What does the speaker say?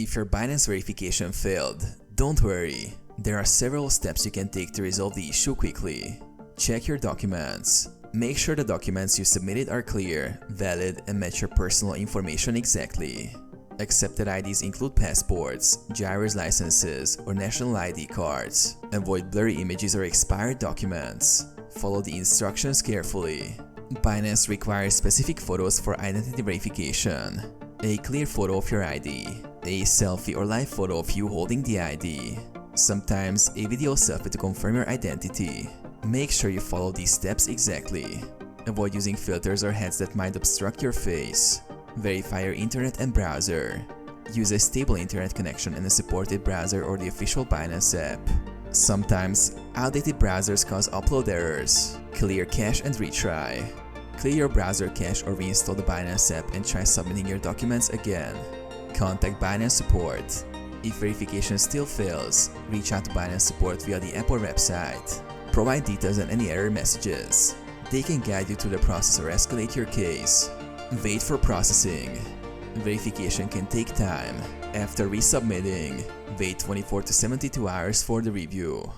If your Binance verification failed, don't worry. There are several steps you can take to resolve the issue quickly. Check your documents. Make sure the documents you submitted are clear, valid, and match your personal information exactly. Accepted IDs include passports, driver's licenses, or national ID cards. Avoid blurry images or expired documents. Follow the instructions carefully. Binance requires specific photos for identity verification. A clear photo of your ID, a selfie or live photo of you holding the ID, sometimes a video selfie to confirm your identity. Make sure you follow these steps exactly. Avoid using filters or heads that might obstruct your face. Verify your internet and browser. Use a stable internet connection and a supported browser or the official Binance app. Sometimes, outdated browsers cause upload errors. Clear cache and retry. Clear your browser cache or reinstall the Binance app and try submitting your documents again. Contact Binance support. If verification still fails, reach out to Binance support via the app or website. Provide details on any error messages. They can guide you through the process or escalate your case. Wait for processing. Verification can take time. After resubmitting, wait 24 to 72 hours for the review.